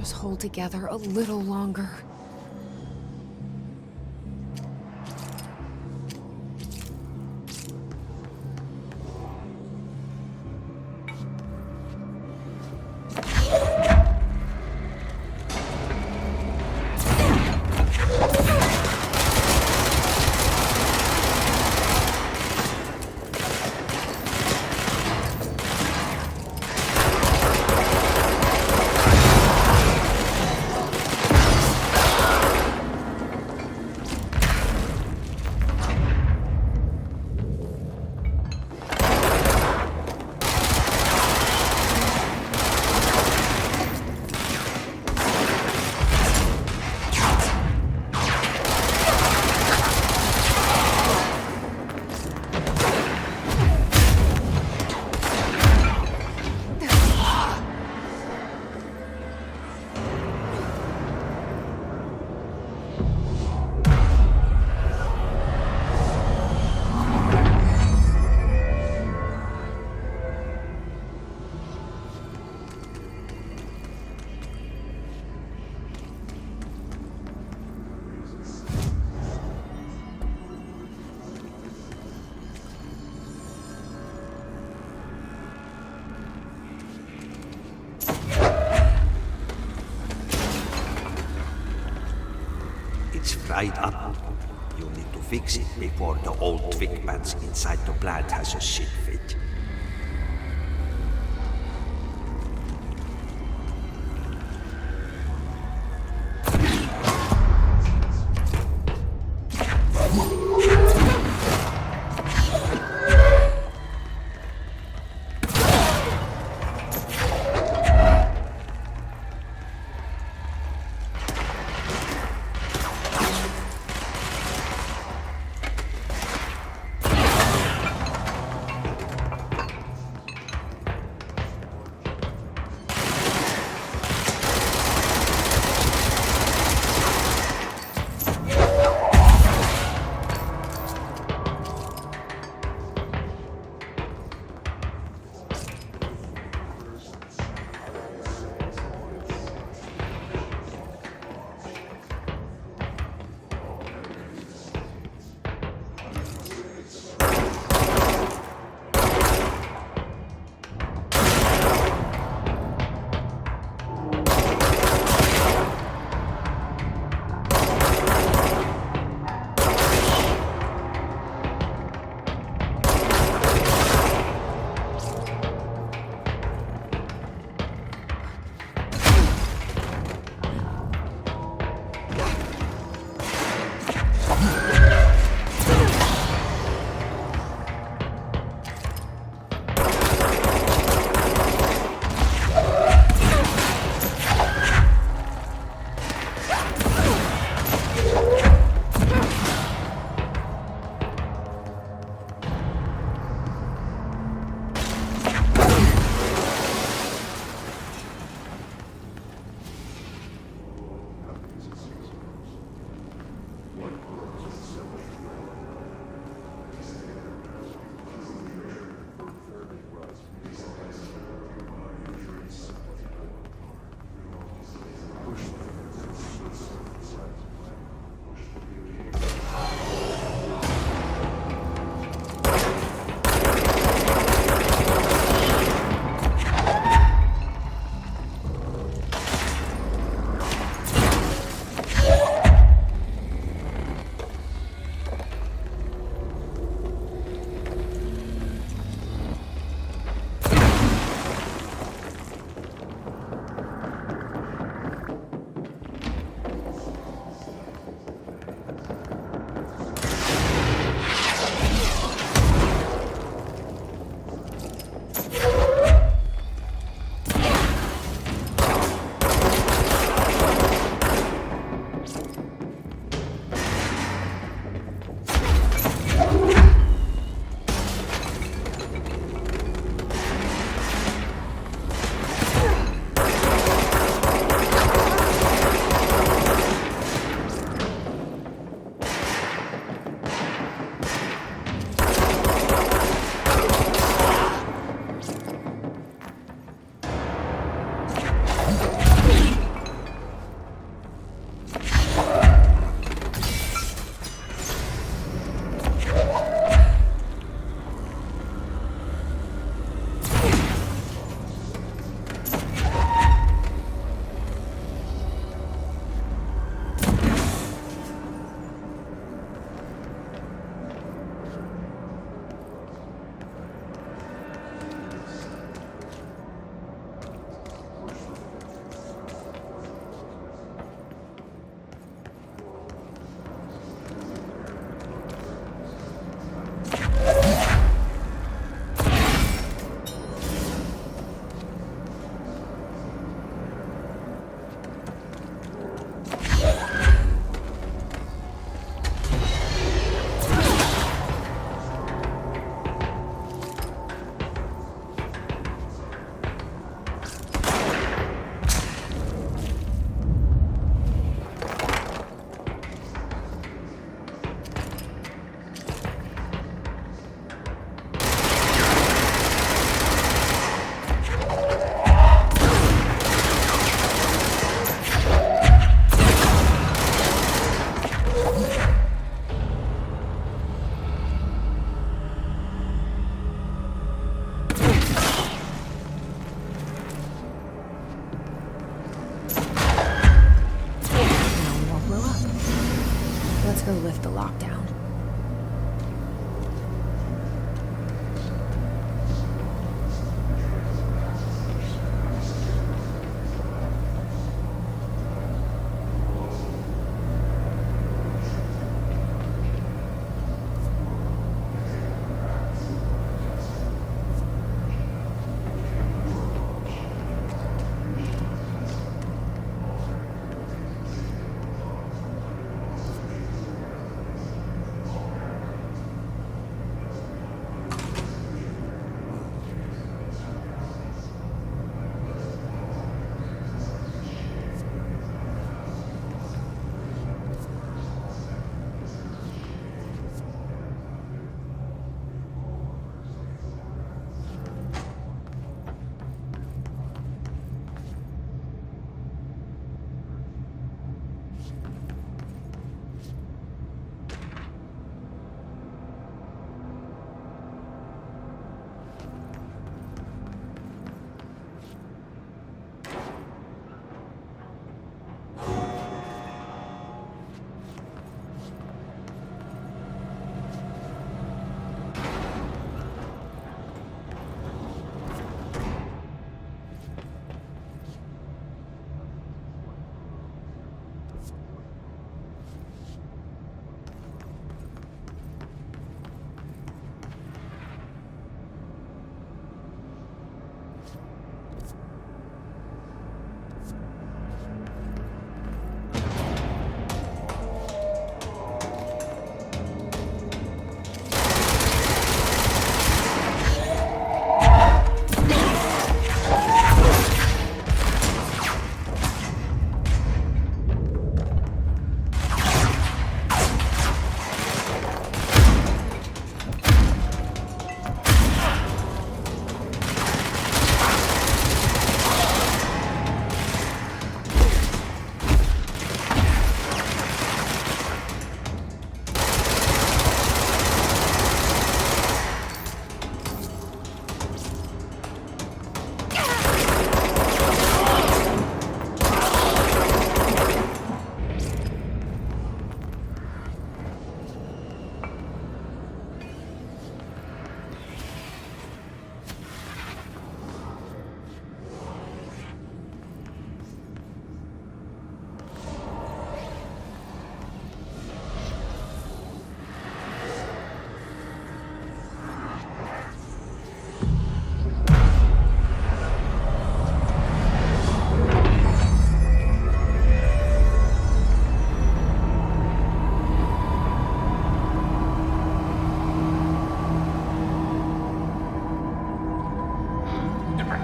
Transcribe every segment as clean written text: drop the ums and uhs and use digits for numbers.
just hold together a little longer. It's fried up. You need to fix it before the old twig pants inside the plant has a shit fit.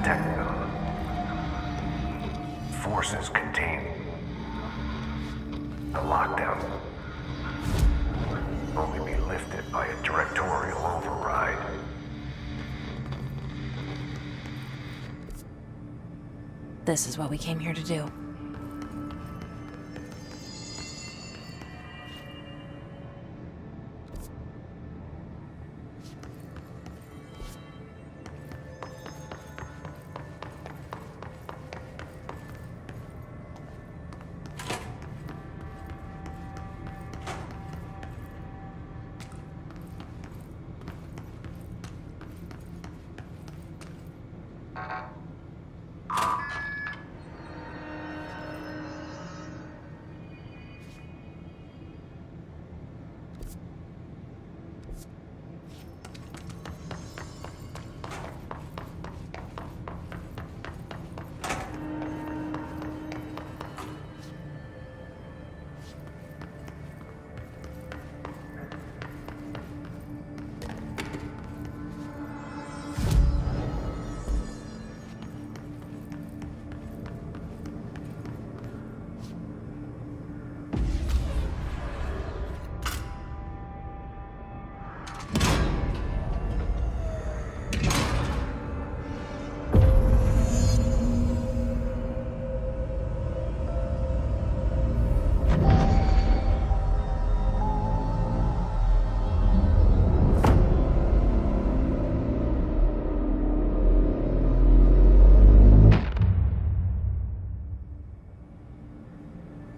protect them. Forces contain the lockdown only be lifted by a directorial override. This is what we came here to do.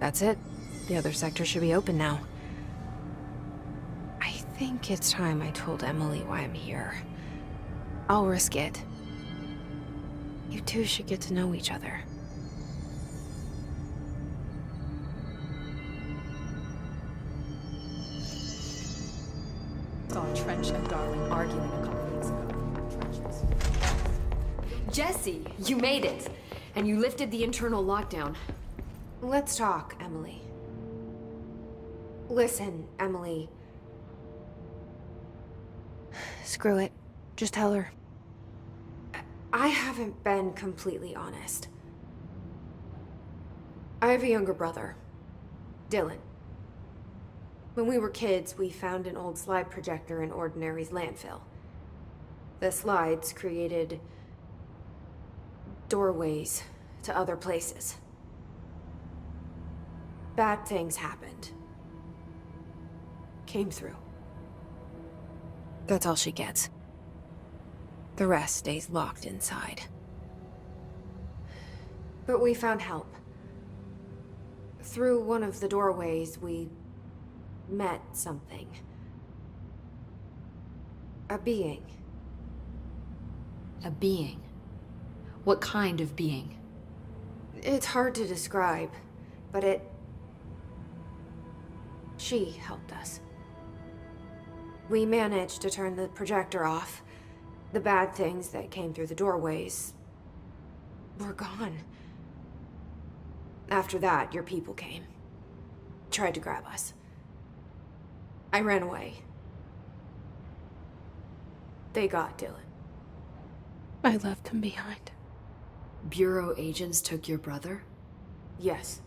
That's it. The other sector should be open now. I think it's time I told Emily why I'm here. I'll risk it. You two should get to know each other. Saw Trench and Darling arguing a couple weeks ago. Jesse, you made it! And you lifted the internal lockdown. Let's talk, Emily. Listen, Emily. Screw it. Just tell her. I haven't been completely honest. I have a younger brother, Dylan. When we were kids, we found an old slide projector in Ordinary's landfill. The slides created doorways to other places. Bad things happened. Came through. That's all she gets. The rest stays locked inside. But we found help. Through one of the doorways, we met something. A being. A being? What kind of being? It's hard to describe, but she helped us. We managed to turn the projector off. The bad things that came through the doorways were gone. After that, your people came. Tried to grab us. I ran away. They got Dylan. I left him behind. Bureau agents took your brother? Yes.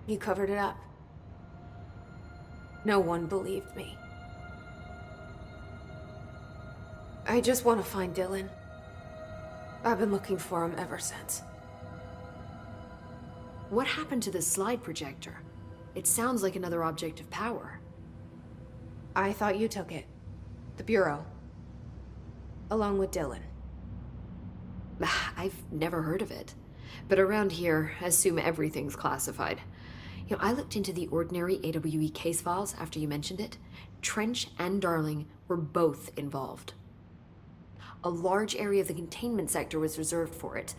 You covered it up. No one believed me. I just want to find Dylan. I've been looking for him ever since. What happened to the slide projector? It sounds like another object of power. I thought you took it. The Bureau. Along with Dylan. I've never heard of it. But around here, assume everything's classified. You know, I looked into the Ordinary AWE case files after you mentioned it. Trench and Darling were both involved. A large area of the containment sector was reserved for it.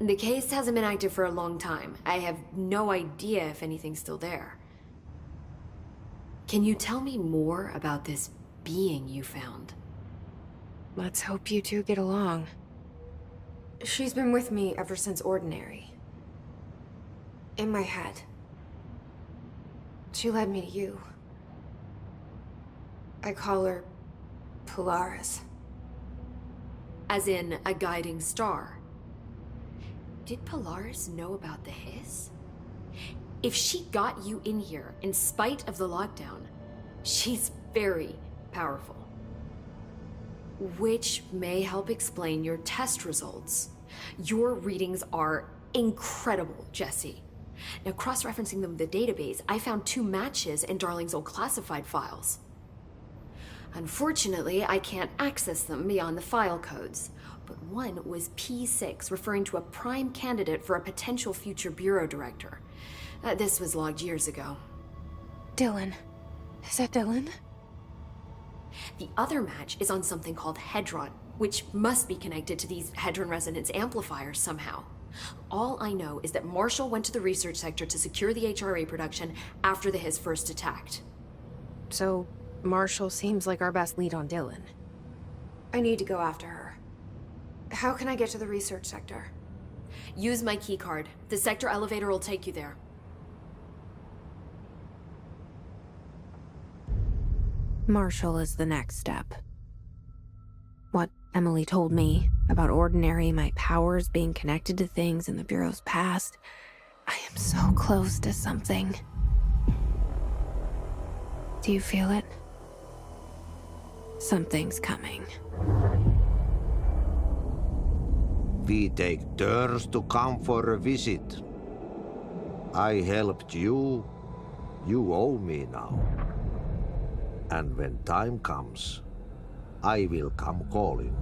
The case hasn't been active for a long time. I have no idea if anything's still there. Can you tell me more about this being you found? Let's hope you two get along. She's been with me ever since Ordinary. In my head. She led me to you. I call her Polaris. as in a guiding star. Did Polaris know about the hiss? If she got you in here in spite of the lockdown, she's very powerful. Which may help explain your test results. Your readings are incredible, Jesse. Now, cross-referencing them with the database, I found 2 matches in Darling's old classified files. Unfortunately, I can't access them beyond the file codes, but one was P6, referring to a prime candidate for a potential future bureau director. This was logged years ago. Dylan. Is that Dylan? The other match is on something called Hedron, which must be connected to these Hedron resonance amplifiers somehow. All I know is that Marshall went to the research sector to secure the HRA production after the hiss first attacked. So, Marshall seems like our best lead on Dylan. I need to go after her. How can I get to the research sector? Use my key card. The sector elevator will take you there. Marshall is the next step. What Emily told me about Ordinary, my powers being connected to things in the Bureau's past, I am so close to something. Do you feel it? Something's coming. We take turns to come for a visit. I helped you. You owe me now. And when time comes, I will come calling.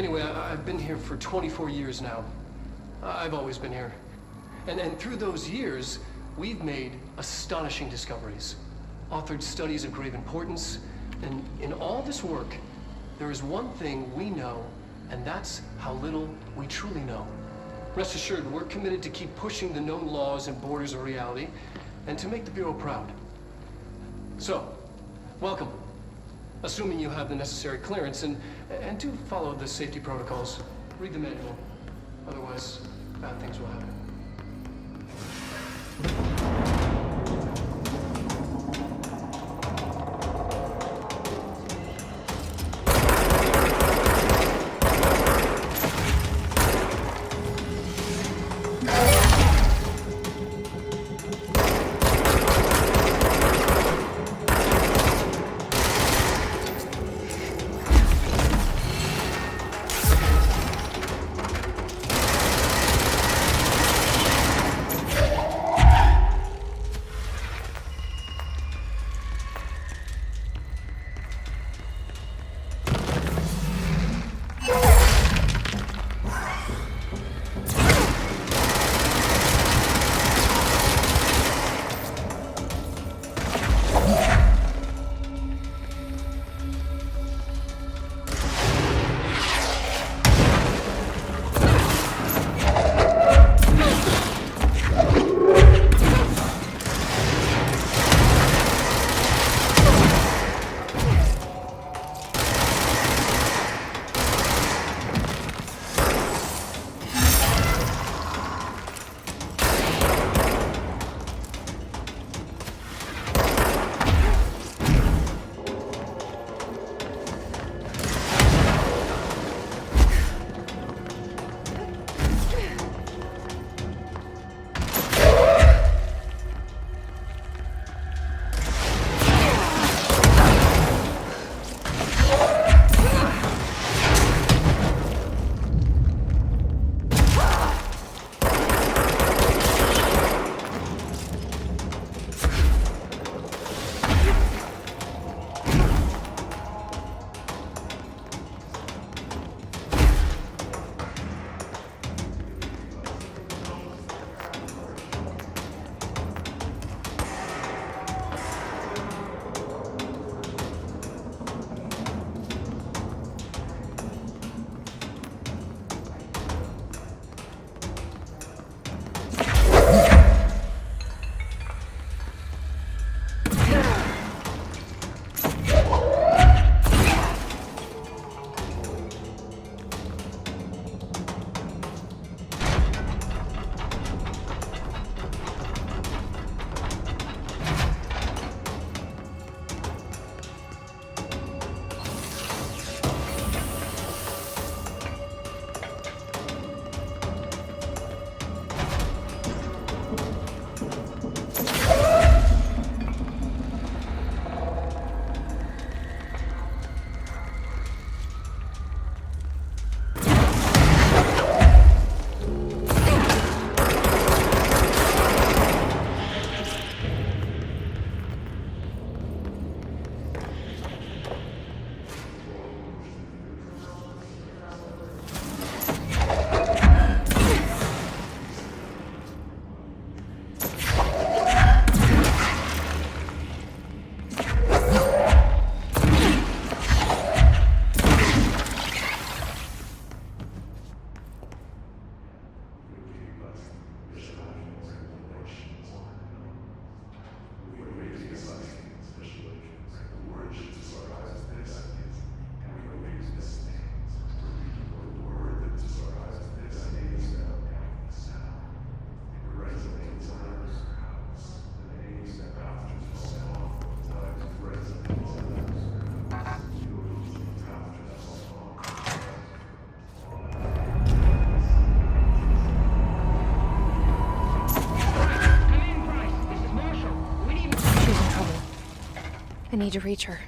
Anyway, I've been here for 24 years now. I've always been here. And through those years, we've made astonishing discoveries, authored studies of grave importance, and in all this work, there is one thing we know, and that's how little we truly know. Rest assured, we're committed to keep pushing the known laws and borders of reality, and to make the Bureau proud. So, welcome. Assuming you have the necessary clearance, and do follow the safety protocols. Read the manual. Otherwise, bad things will happen. I need to reach her.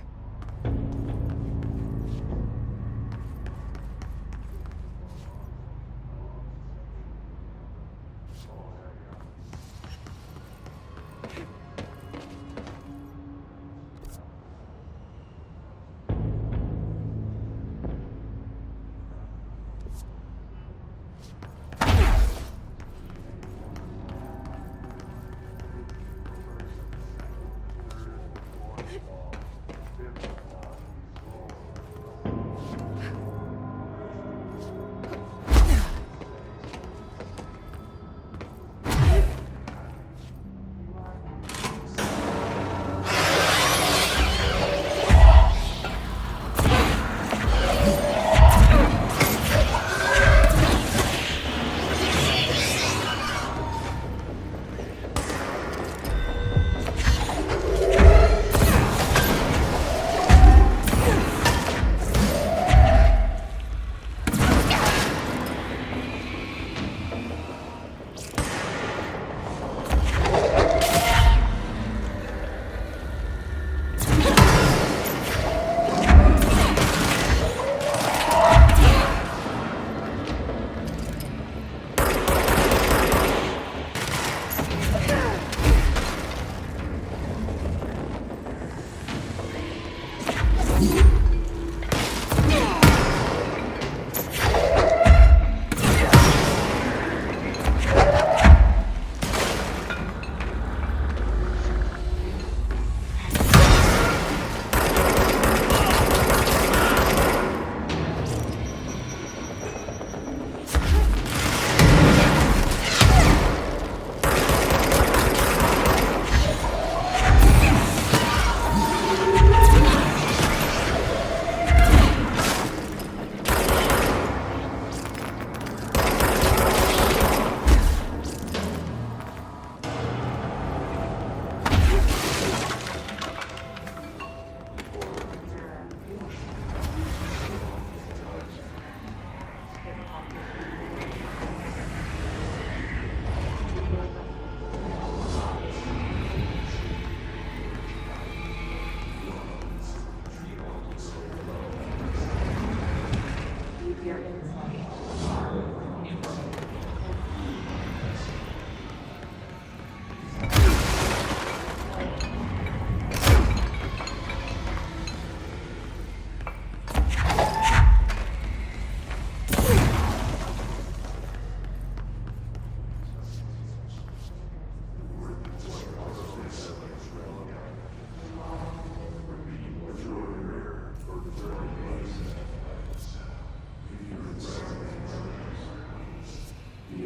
The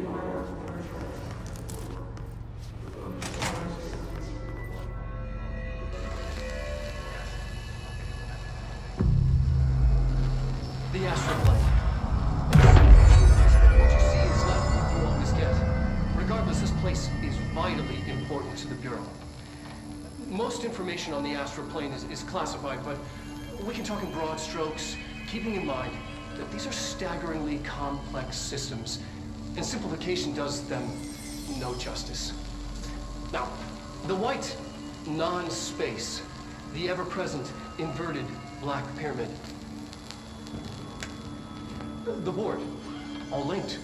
astral plane. What you see is not what you always get. Regardless, this place is vitally important to the Bureau. Most information on the astral plane is classified, but we can talk in broad strokes, keeping in mind that these are staggeringly complex systems, and simplification does them no justice. Now, the white non-space, the ever-present inverted black pyramid, the board, all linked,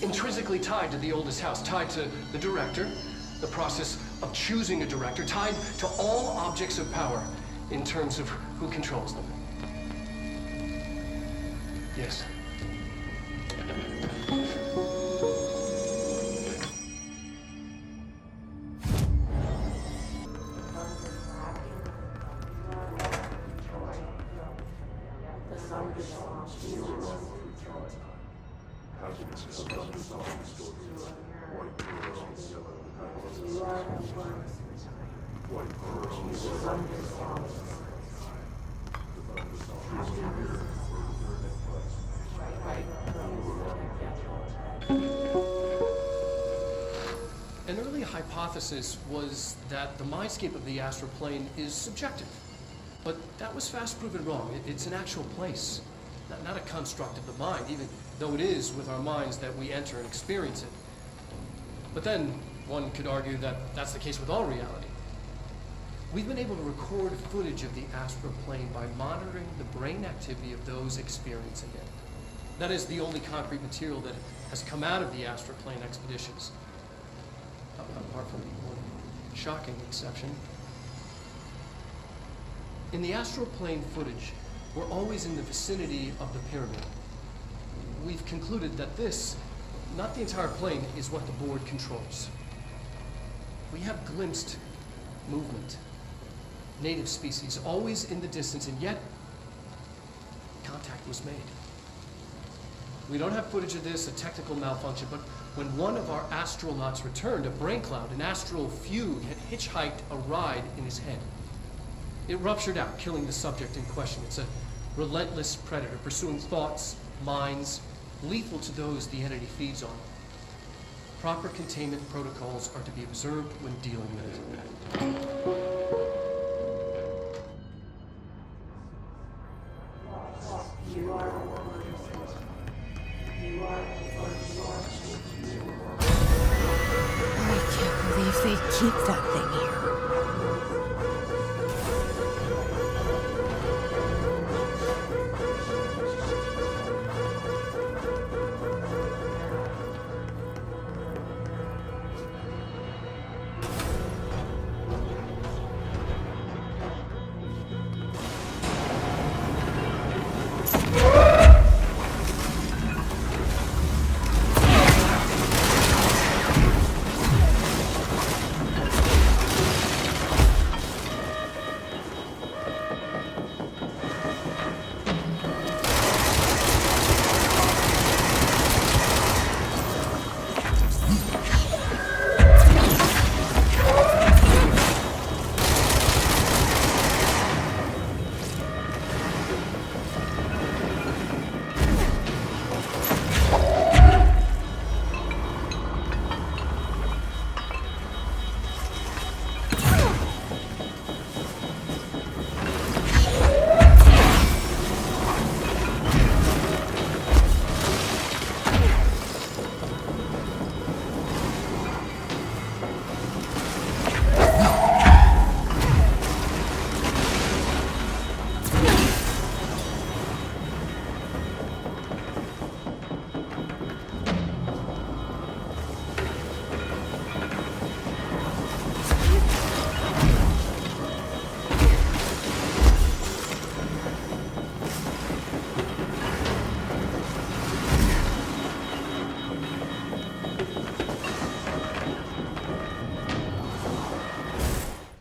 intrinsically tied to the oldest house, tied to the director, the process of choosing a director, tied to all objects of power in terms of who controls them. Yes. An early hypothesis was that the mindscape of the astral plane is subjective. But that was fast proven wrong. It's an actual place, not a construct of the mind, even though it is with our minds that we enter and experience it. But then one could argue that that's the case with all reality. We've been able to record footage of the astral plane by monitoring the brain activity of those experiencing it. That is the only concrete material that has come out of the astral plane expeditions. Apart from one shocking exception. In the astral plane footage, we're always in the vicinity of the pyramid. We've concluded that this, not the entire plane, is what the board controls. We have glimpsed movement, native species, always in the distance, and yet contact was made. We don't have footage of this, a technical malfunction, but when one of our astronauts returned, a brain cloud, an astral fugue, had hitchhiked a ride in his head. It ruptured out, killing the subject in question. It's a relentless predator, pursuing thoughts, minds, lethal to those the entity feeds on. Proper containment protocols are to be observed when dealing with it. I can't believe they keep that thing here.